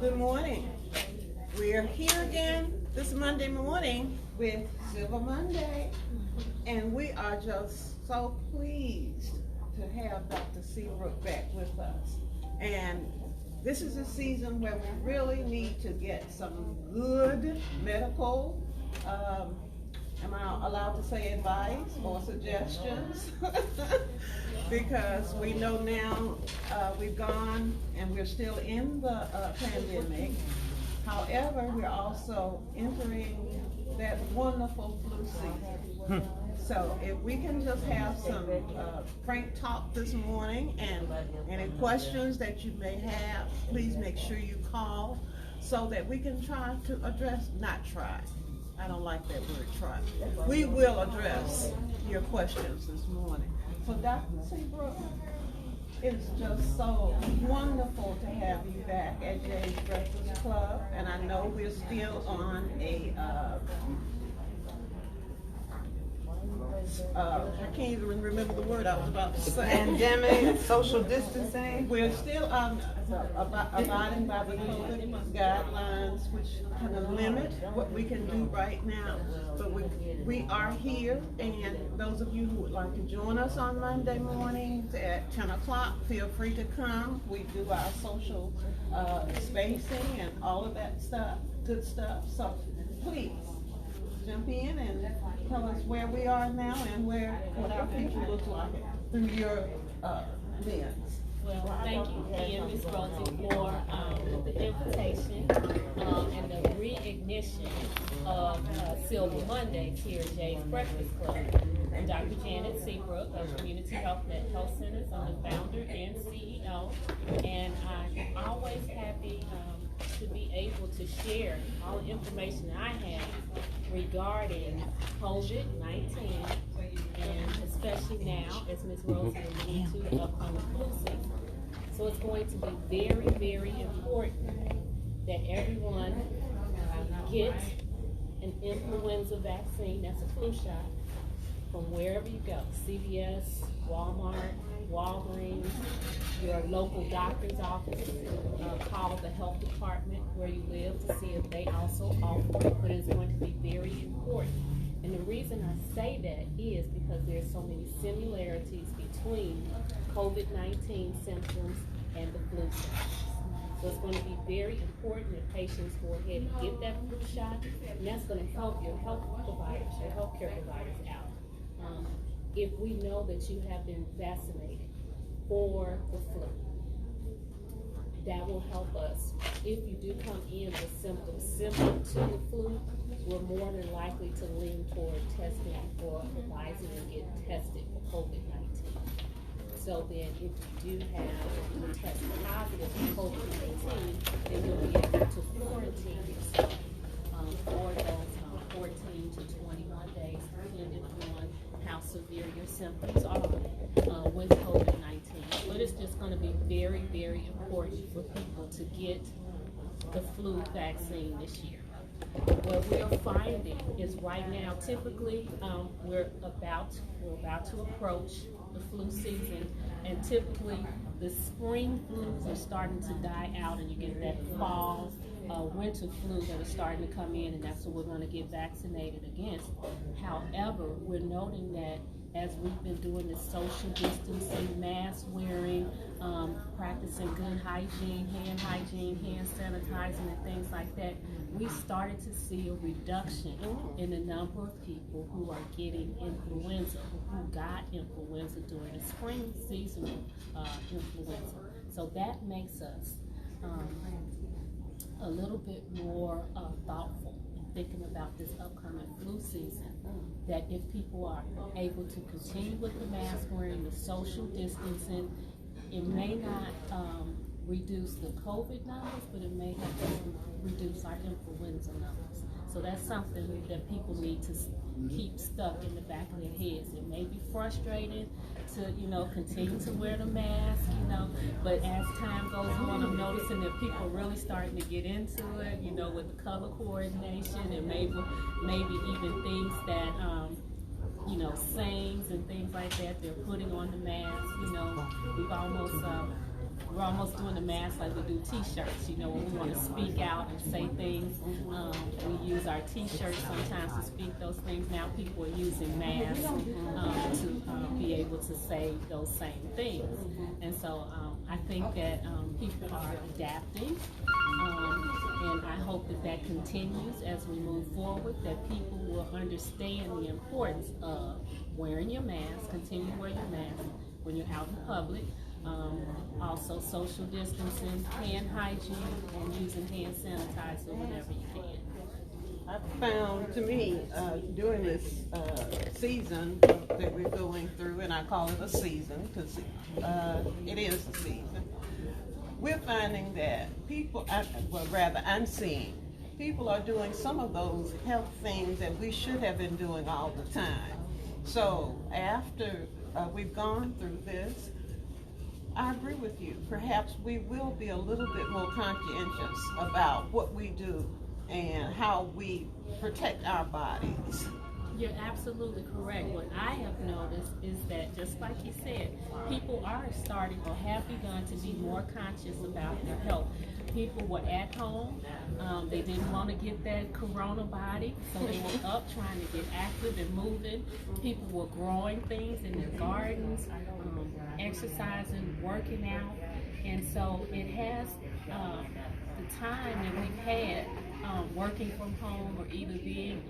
Good morning. We are here again this Monday morning with Silver Monday, and we are just so pleased to have Dr. Seabrook back with us. And this is a season where we really need to get some good medical, am I allowed to say advice or suggestions? Because we know now we've gone and we're still in the pandemic. However, we're also entering that wonderful flu season. So if we can just have some frank talk this morning, and any questions that you may have, please make sure you call so that we can try to address, not try. I don't like that word, try. We will address your questions this morning. So Dr. Seabrook, it's just so wonderful to have you back at Jay's Breakfast Club, and I know we're still on a I can't even remember the word I was about to say. Pandemic, social distancing. We're still abiding by the COVID guidelines, which kind of limit what we can do right now. But we are here, and those of you who would like to join us on Monday mornings at 10 o'clock, feel free to come. We do our social spacing and all of that stuff, good stuff. So please jump in and tell us where we are now and what our future looks like through your lens. Well, thank you again, Ms. Rosie, for the invitation and the reignition of Silver Mondays here at Jay's Breakfast Club. I'm Dr. Janet Seabrook of Community Health Centers. I'm the founder and CEO, and I'm always happy to be able to share all the information I have regarding COVID-19, and especially now, as Ms. Rose alluded to, the upcoming flu season. So it's going to be very, very important that everyone get an influenza vaccine, that's a flu shot, from wherever you go, CVS, Walmart, Walgreens, your local doctor's office, call the health department where you live to see if they also offer it, but it's going to be very important. And the reason I say that is because there's so many similarities between COVID-19 symptoms and the flu symptoms. So it's going to be very important that patients go ahead and get that flu shot, and that's going to help your health providers, your healthcare providers out. If we know that you have been vaccinated for the flu, that will help us. If you do come in with symptoms similar to the flu, we're more than likely to lean toward testing or advising you get tested for COVID-19. So then if you do have a test positive for COVID-19, then you'll be able to quarantine yourself for those 14 to 21 days, depending on how severe your symptoms are with COVID-19. But it's just going to be very, very important for people to get the flu vaccine this year. What we're finding is right now, typically, we're about to approach the flu season, and typically the spring flus are starting to die out, and you get that fall, winter flu that is starting to come in, and that's what we're going to get vaccinated against. However, we're noting that as we've been doing this social distancing, mask wearing, practicing good hygiene, hand sanitizing, and things like that, we started to see a reduction in the number of people who are getting influenza, who got influenza during the spring seasonal influenza. So that makes us a little bit more thoughtful in thinking about this upcoming flu season, that if people are able to continue with the mask wearing, the social distancing, it may not reduce the COVID numbers, but it may help us reduce our influenza numbers. So that's something that people need to keep stuck in the back of their heads. It may be frustrating to, continue to wear the mask, but as time goes on, I'm noticing that people are really starting to get into it, with the color coordination and maybe even things that, sayings and things like that they're putting on the mask. We've almost we're almost doing the mask like we do t-shirts, you know, when we want to speak out and say things. We use our t-shirts sometimes to speak those things. Now people are using masks to be able to say those same things. And so I think that people are adapting, and I hope that that continues as we move forward, that people will understand the importance of wearing your mask, continue to wear your mask when you're out in public. Also social distancing, hand hygiene, and using hand sanitizer whenever you can. I found, to me, during this season that we're going through, and I call it a season because it is a season, we're finding that people, I'm seeing people are doing some of those health things that we should have been doing all the time. So after we've gone through this, I agree with you. Perhaps we will be a little bit more conscientious about what we do and how we protect our bodies. You're absolutely correct. What I have noticed is that, just like you said, people are starting or have begun to be more conscious about their health. People were at home. They didn't want to get that corona body, so they were up trying to get active and moving. People were growing things in their gardens, exercising, working out. And so it has the time that we've had working from home, or either being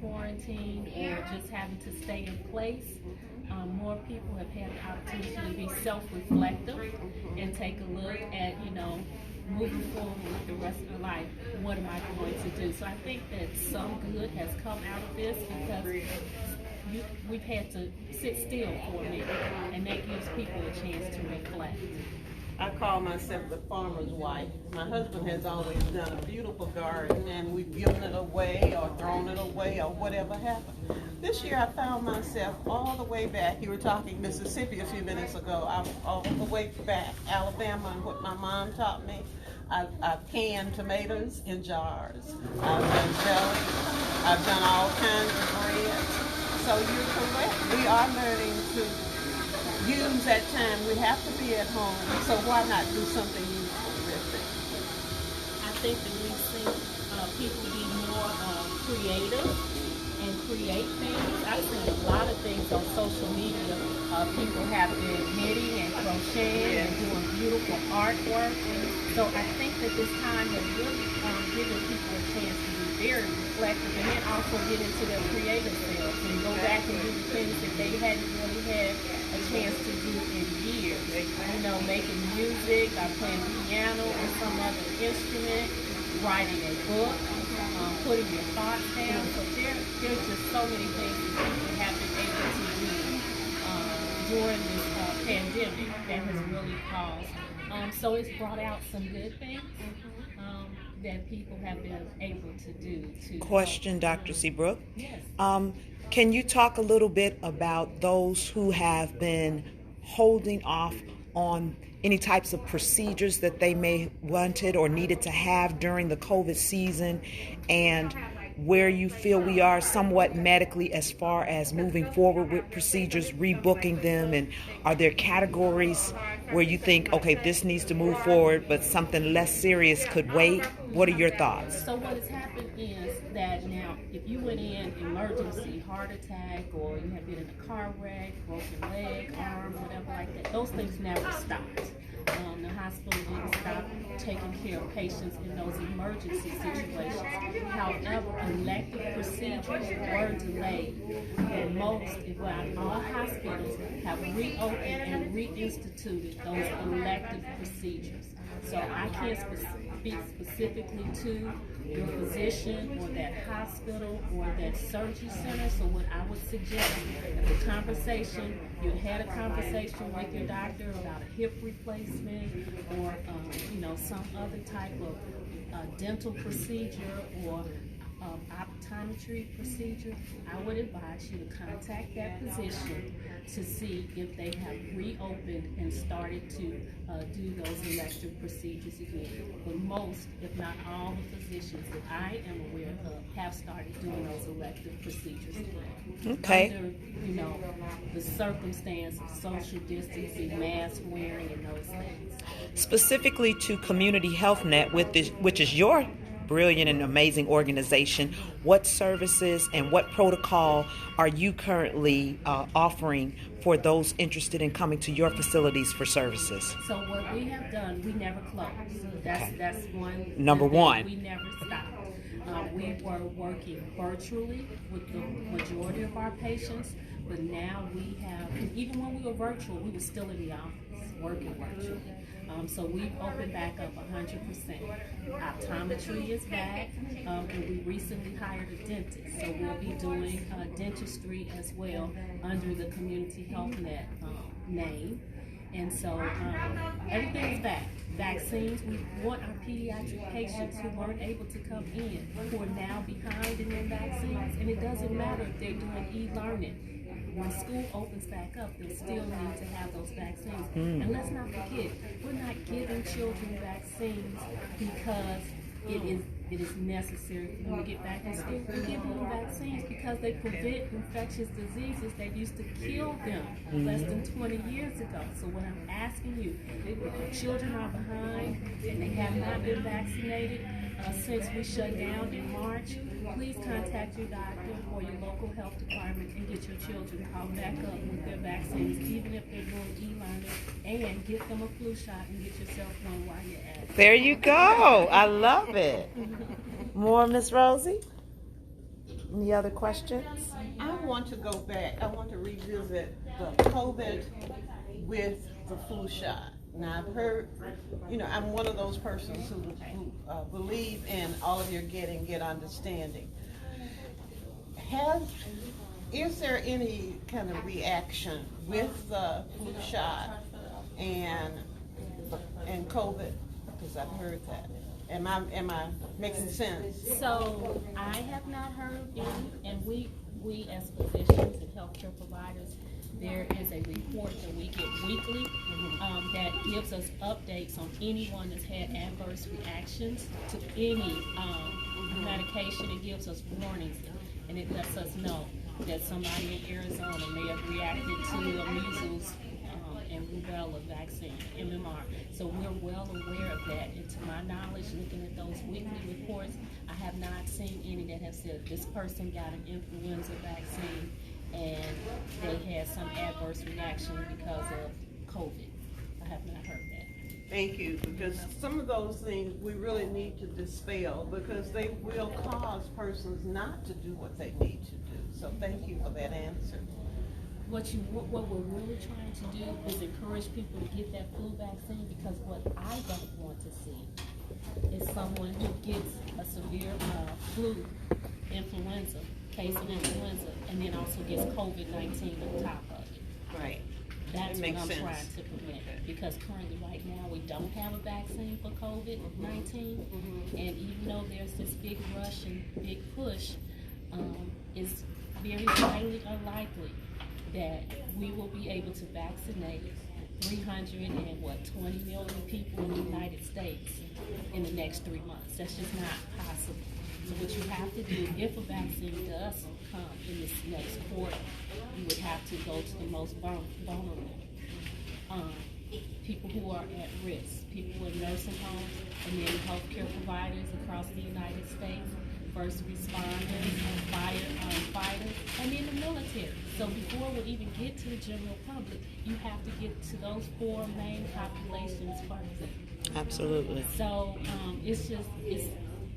quarantined or just having to stay in place, more people have had the opportunity to be self-reflective and take a look at, you know, moving forward with the rest of their life. What am I going to do? So I think that some good has come out of this, because we've had to sit still for a minute, and that gives people a chance to reflect. I call myself the farmer's wife. My husband has always done a beautiful garden, and we've given it away or thrown it away or whatever happened. This year I found myself all the way back. You were talking Mississippi a few minutes ago. I'm all the way back, Alabama, and what my mom taught me. I've canned tomatoes in jars. I've done jelly. I've done all kinds of breads. So you're correct. We are learning to use that time. We have to be at home, so why not do something useful with it? I think that we've seen people be more creative and create things. I've seen a lot of things on social media. People have been knitting and crocheting and doing beautiful artwork. So I think that this time has really given people a chance to be very reflective, and then also get into their creative selves and go back and do the things that they hadn't really had a chance to do in years. You know, making music, playing piano or some other instrument, writing a book, putting your thoughts down. So there's just so many things that people have been able to do during this pandemic that has really caused. So it's brought out some good things that people have been able to do. Question, Dr. Seabrook. Yes. Can you talk a little bit about those who have been holding off on any types of procedures that they may wanted or needed to have during the COVID season, and where you feel we are somewhat medically as far as moving forward with procedures, rebooking them, and are there categories where you think, okay, this needs to move forward, but something less serious could wait? What are your thoughts? So what has happened is that now, if you went in emergency, heart attack, or you have been in a car wreck, broken leg, arm, whatever like that, those things never stopped. The hospital didn't stop taking care of patients in those emergency situations. However, elective procedures were delayed, and most, if not all, hospitals have reopened and reinstituted those elective procedures. So I can't speak specifically to your physician or that hospital or that surgery center. So what I would suggest, the conversation, you had a conversation with your doctor about a hip replacement or some other type of dental procedure or optometry procedure, I would advise you to contact that physician to see if they have reopened and started to do those elective procedures again. But most, if not all, the physicians that I am aware of have started doing those elective procedures again. Okay. Under, the circumstance of social distancing, mask wearing, and those things. Specifically to Community Health Net, which is your brilliant and amazing organization, what services and what protocol are you currently offering for those interested in coming to your facilities for services? So what we have done, we never closed. That's one. Number one. We never stopped. We were working virtually with the majority of our patients, but now we have, even when we were virtual, we were still in the office working virtually. So we've opened back up 100%. Optometry is back, and we recently hired a dentist, so we'll be doing dentistry as well under the Community Health Net name. And so everything is back. Vaccines, we want our pediatric patients who weren't able to come in, who are now behind in their vaccines, and it doesn't matter if they're doing e-learning. When school opens back up, they still need to have those vaccines. And let's not forget, we're not giving children vaccines because it is necessary for them to get back in school. We're giving them vaccines because they prevent infectious diseases that used to kill them less than 20 years ago. So what I'm asking you, if your children are behind and they have not been vaccinated since we shut down in March, please contact your doctor or your local health department and get your children caught back up with their vaccines, even if they're doing e-learning, and get them a flu shot and get yourself one while you're at it. There you go. I love it. More, Miss Rosie? Any other questions? I want to go back. I want to revisit the COVID with the flu shot. Now, I've heard, I'm one of those persons who believe in all of your get understanding. Is there any kind of reaction with the flu shot and COVID? Because I've heard that. Am I making sense? So I have not heard of any, and we as physicians and healthcare providers, there is a report that we get weekly that gives us updates on anyone that's had adverse reactions to any medication. It gives us warnings, and it lets us know that somebody in Arizona may have reacted to a measles and rubella vaccine, MMR. So we're well aware of that. And to my knowledge, looking at those weekly reports, I have not seen any that have said this person got an influenza vaccine and they had some adverse reaction because of COVID. I have not heard that. Thank you, because some of those things we really need to dispel because they will cause persons not to do what they need to do. So thank you for that answer. What we're really trying to do is encourage people to get that flu vaccine, because what I don't want to see is someone who gets a severe case of influenza, and then also gets COVID-19 on top of it. Right. That's what I'm sense. trying to prevent. Because currently, right now, we don't have a vaccine for COVID-19, and even though there's this big rush and big push, it's very highly unlikely that we will be able to vaccinate 320 million people in the United States in the next 3 months. That's just not possible. So what you have to do, if a vaccine does come in this next quarter, you would have to go to the most vulnerable, people who are at risk, people in nursing homes, and then healthcare providers across the United States, first responders, firefighters, and then the military. So before we even get to the general public, you have to get to those 4 main populations first. Absolutely. So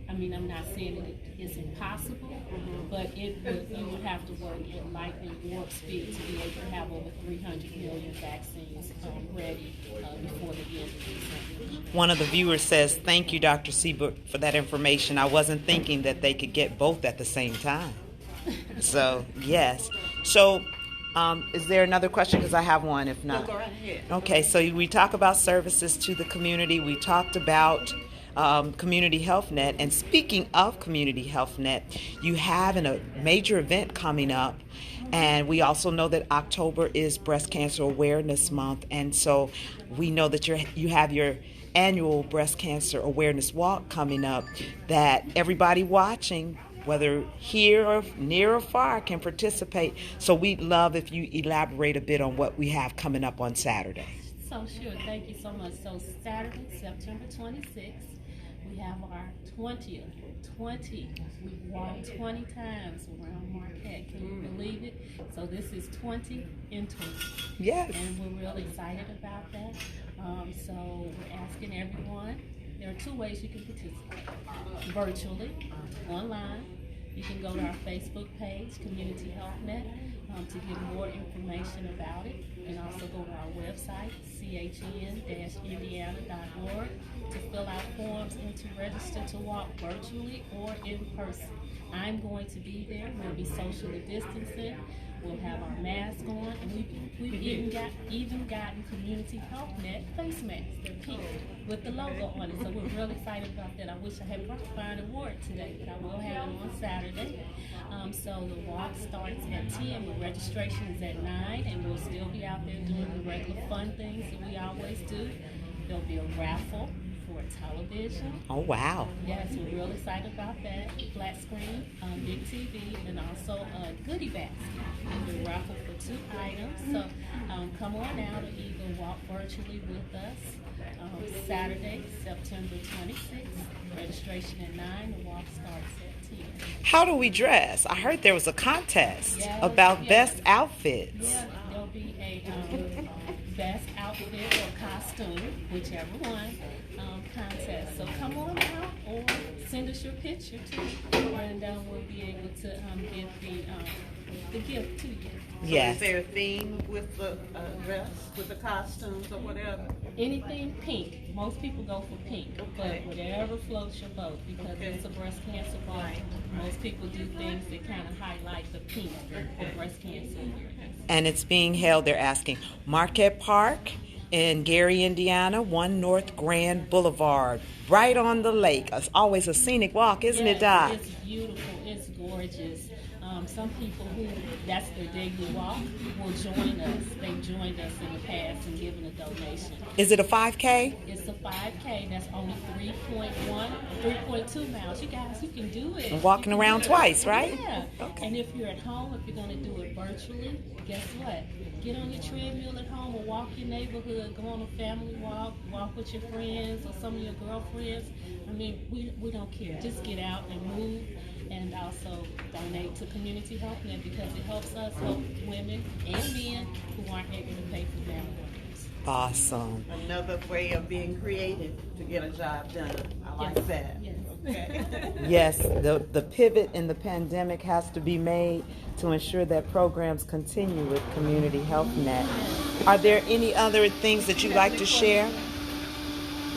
I'm not saying that it's impossible, but you would have to work at lightning warp speed to be able to have over 300 million vaccines ready before the end of December. One of the viewers says, thank you, Dr. Seabrook, for that information. I wasn't thinking that they could get both at the same time. So, yes. So, is there another question? Because I have one, if not. No, go right ahead. Okay, so we talk about services to the community. We talked about Community Health Net. And speaking of Community Health Net, you have a major event coming up. And we also know that October is Breast Cancer Awareness Month. And so we know that you have your annual Breast Cancer Awareness Walk coming up that everybody watching, whether here or near or far, can participate. So we'd love if you elaborate a bit on what we have coming up on Saturday. So sure, thank you so much. So Saturday, September 26th, we have our 20th. We've walked 20 times around Marquette. Can you believe it? So this is 20 in 20. Yes. And we're really excited about that. So we're asking everyone, there are two ways you can participate. Virtually, online. You can go to our Facebook page, Community Health Net, to get more information about it. And also go to our website, chn-indiana.org, to fill out forms and to register to walk virtually or in person. I'm going to be there. We'll be socially distancing. We'll have our masks on, and we've even gotten Community Health Net face masks. They're pink with the logo on it, so we're really excited about that. I wish I had brought my award today, but I will have it on Saturday. So the walk starts at 10, but registration is at 9, and we'll still be out there doing the regular fun things that we always do. There'll be a raffle for television. Oh, wow. Yes, we're really excited about that. Flat screen, big TV, and also a goodie basket. We'll raffle for 2 items. So come on out and either walk virtually with us. Saturday, September 26th. Registration at 9. The walk starts at 10. How do we dress? I heard there was a contest about best outfits. Yeah, there'll be a best outfit or costume, whichever one, contest. So come on out or send us your picture too, and we'll be able to get the gift to you. Yes. Is there a theme with the dress, with the costumes or whatever? Anything pink. Most people go for pink, Okay. but whatever floats your boat, because it's a breast cancer month. Most people do things that kind of highlight the pink for breast cancer awareness. And it's being held, they're asking, Marquette Park in Gary, Indiana, 1 North Grand Boulevard, right on the lake. It's always a scenic walk, isn't it, Doc? It's beautiful. It's gorgeous. Some people who that's their daily walk will join us. They've joined us in the past and given a donation. Is it a 5K? It's a 5K. That's only 3.2 miles. You guys, you can do it. And walking around twice, right? Yeah. Okay. And if you're at home, if you're going to do it virtually, guess what? Get on your treadmill at home or walk your neighborhood. Go on a family walk. Walk with your friends or some of your girlfriends. I mean, we don't care. Just get out and move. And also donate to Community Health Net because it helps us help women and men who aren't able to pay for mammograms. Awesome. Another way of being creative to get a job done. I like that. Yes. Okay. Yes, the pivot in the pandemic has to be made to ensure that programs continue with Community Health Net. Are there any other things that you'd like to share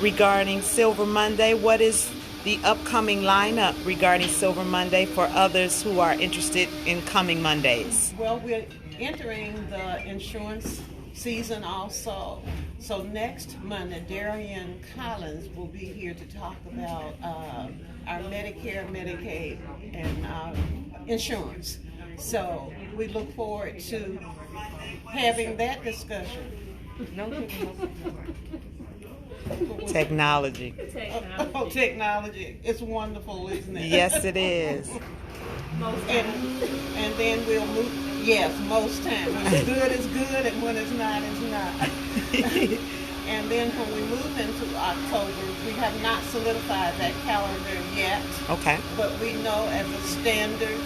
regarding Silver Monday? What is the upcoming lineup regarding Silver Monday for others who are interested in coming Mondays? Well, we're entering the insurance season also. So next Monday, Darian Collins will be here to talk about our Medicare, Medicaid, and insurance. So we look forward to having that discussion. Technology. Oh, technology. It's wonderful, isn't it? Yes, it is. And then we'll move, yes, most times. When it's good, it's good, and when it's not, it's not. And then when we move into October, we have not solidified that calendar yet. Okay. But we know as a standard,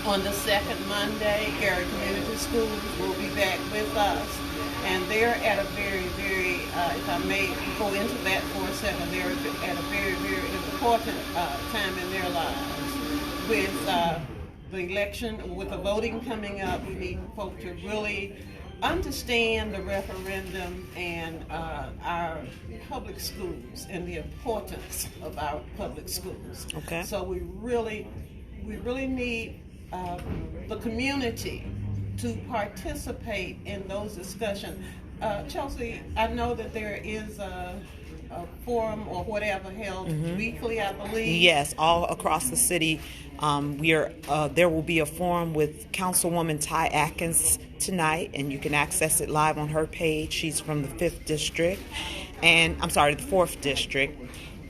on the second Monday, Gary Community Schools will be back with us. And they're at a very, very, if I may go into that for a second, they're at a very, very important time in their lives. With the election, with the voting coming up, we need folk to really understand the referendum and our public schools and the importance of our public schools. Okay. So we really need the community to participate in those discussions. Chelsea, I know that there is a a forum or whatever held weekly, I believe. Yes, all across the city. There will be a forum with Councilwoman Ty Atkins tonight, and you can access it live on her page. She's from the 5th District, and I'm sorry, the 4th District.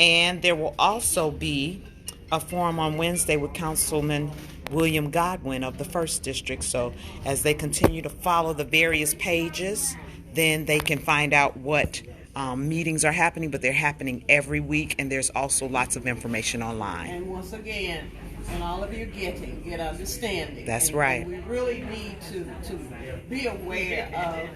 And there will also be a forum on Wednesday with Councilman William Godwin of the 1st District. So as they continue to follow the various pages, then they can find out what meetings are happening, but they're happening every week, and there's also lots of information online. And once again, and all of you get understanding. That's and, right. And we really need to be aware of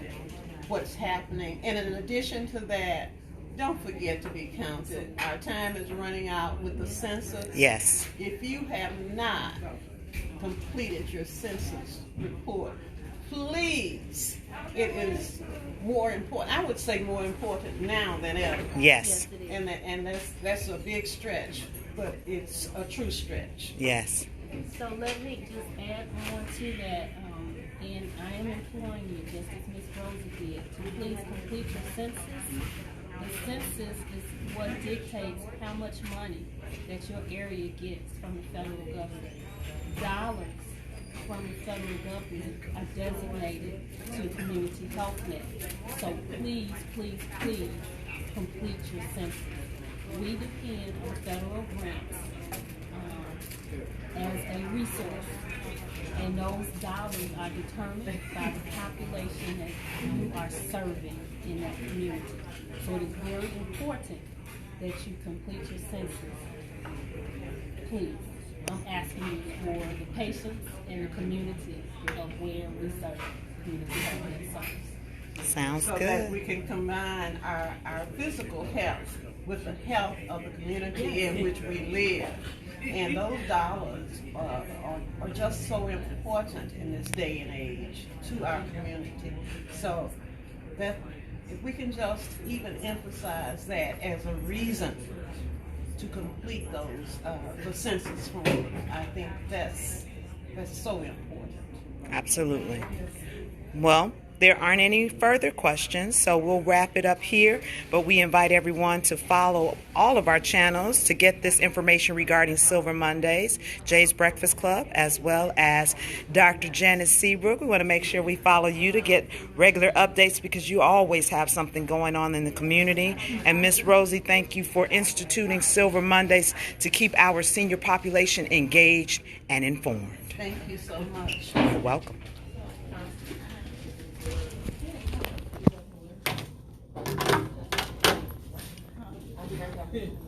what's happening. And in addition to that, don't forget to be counted. Our time is running out with the census. Yes. If you have not completed your census report, please, it is more important. I would say more important now than ever. Yes. And that's a big stretch, but it's a true stretch. Yes. So let me just add on to that, and I am imploring you, just as Ms. Rosie did, to please complete your census. The census is what dictates how much money that your area gets from the federal government. Dollars from the federal government are designated to Community Health Net. So please, please, please complete your census. We depend on federal grants as a resource, and those dollars are determined by the population that you are serving in that community. So it is very important that you complete your census. Please, I'm asking you for the patients and the community of where we serve community health care service. Sounds So good. that we can combine our physical health with the health of the community in which we live. And those dollars are just so important in this day and age to our community. So that if we can just even emphasize that as a reason to complete those the census form, I think that's so important. Absolutely. Well, there aren't any further questions, so we'll wrap it up here. But we invite everyone to follow all of our channels to get this information regarding Silver Mondays, Jay's Breakfast Club, as well as Dr. Janice Seabrook. We want to make sure we follow you to get regular updates because you always have something going on in the community. And Miss Rosie, thank you for instituting Silver Mondays to keep our senior population engaged and informed. Thank you so much. You're welcome. Good.